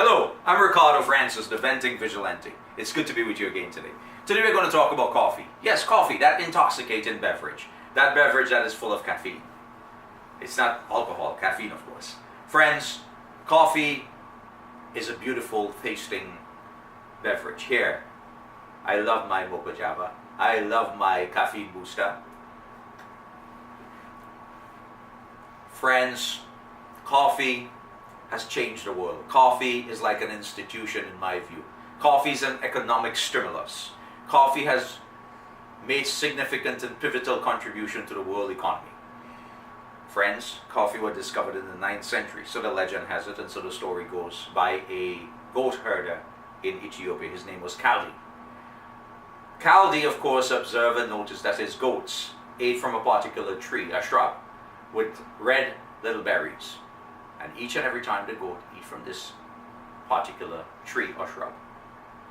Hello, I'm Ricardo Francis, the Venting Vigilante. It's good to be with you again today. Today we're going to talk about coffee. Yes, coffee, that intoxicating beverage. That beverage that is full of caffeine. It's not alcohol, caffeine of course. Friends, coffee is a beautiful tasting beverage. Here, I love my mocha java. I love my caffeine booster. Friends, coffee has changed the world. Coffee is like an institution in my view. Coffee is an economic stimulus. Coffee has made significant and pivotal contribution to the world economy. Friends, coffee was discovered in the 9th century, so the legend has it, and so the story goes, by a goat herder in Ethiopia. His name was Kaldi. Kaldi, of course, observed and noticed that his goats ate from a particular tree, a shrub, with red little berries. And each and every time the goat eat from this particular tree or shrub,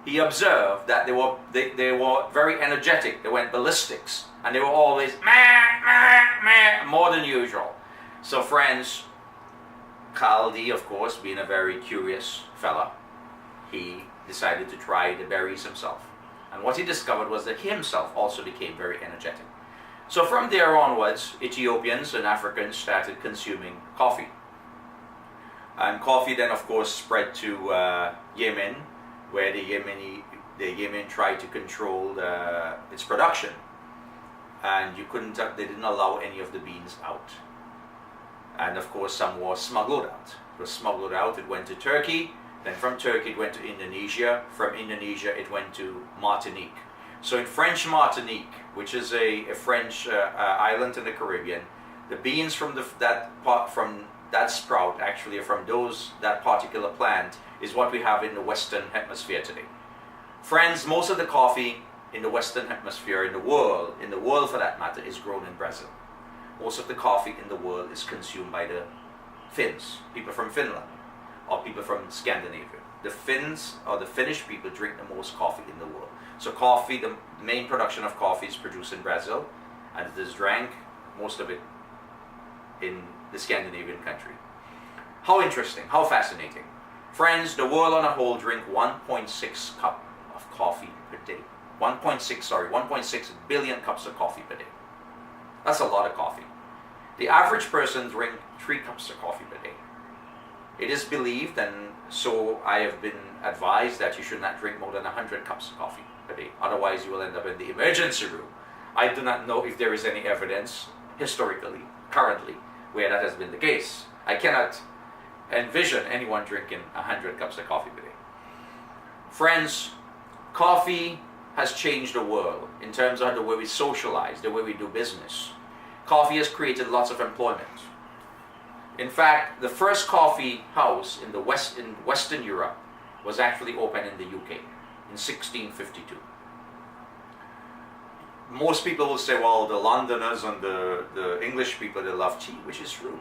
he observed that they were very energetic. They went ballistics, and they were always meh, meh, meh, more than usual. So friends, Kaldi, of course, being a very curious fella, he decided to try the berries himself. And what he discovered was that he himself also became very energetic. So from there onwards, Ethiopians and Africans started consuming coffee. And coffee then, of course, spread to Yemen, where the Yemen tried to control its production, and they didn't allow any of the beans out. And of course, some was smuggled out. It was smuggled out. It went to Turkey. Then from Turkey, it went to Indonesia. From Indonesia, it went to Martinique. So in French Martinique, which is a French island in the Caribbean, the beans from that sprout, actually from that particular plant, is what we have in the Western Hemisphere today. Friends, most of the coffee in the Western Hemisphere, in the world for that matter, is grown in Brazil. Most of the coffee in the world is consumed by the Finns, people from Finland, or people from Scandinavia. The Finns, or the Finnish people, drink the most coffee in the world. So coffee, the main production of coffee is produced in Brazil, and it is drank, most of it, in the Scandinavian country. How interesting, how fascinating. Friends, the world on a whole drink 1.6 cup of coffee per day. 1.6 billion cups of coffee per day. That's a lot of coffee. The average person drinks 3 cups of coffee per day. It is believed, and so I have been advised, that you should not drink more than 100 cups of coffee per day. Otherwise, you will end up in the emergency room. I do not know if there is any evidence historically, currently, where that has been the case. I cannot envision anyone drinking 100 cups of coffee per day. Friends, coffee has changed the world in terms of the way we socialize, the way we do business. Coffee has created lots of employment. In fact, the first coffee house in Western Europe was actually opened in the UK in 1652. Most people will say, well, the Londoners and the English people, they love tea, which is true.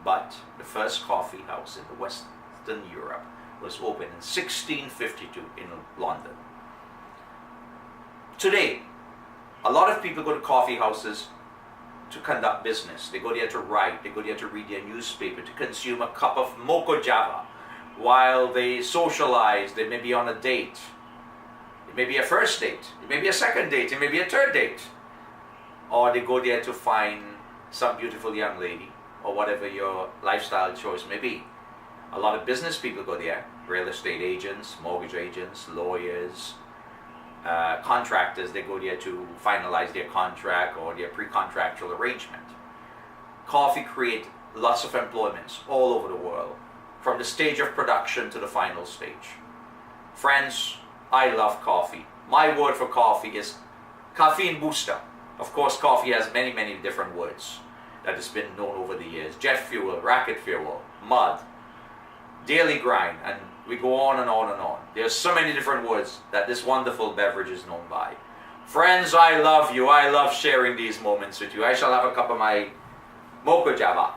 But the first coffee house in the Western Europe was opened in 1652 in London. Today, a lot of people go to coffee houses to conduct business. They go there to write, they go there to read their newspaper, to consume a cup of mocha java. While they socialize, they may be on a date. It may be a first date, it may be a second date, it may be a third date. Or they go there to find some beautiful young lady, or whatever your lifestyle choice may be. A lot of business people go there, real estate agents, mortgage agents, lawyers, contractors. They go there to finalize their contract or their pre-contractual arrangement. Coffee creates lots of employments all over the world, from the stage of production to the final stage. Friends, I love coffee. My word for coffee is caffeine booster. Of course, coffee has many, many different words that has been known over the years. Jet fuel, rocket fuel, mud, daily grind, and we go on and on and on. There's so many different words that this wonderful beverage is known by. Friends, I love you. I love sharing these moments with you. I shall have a cup of my mocha java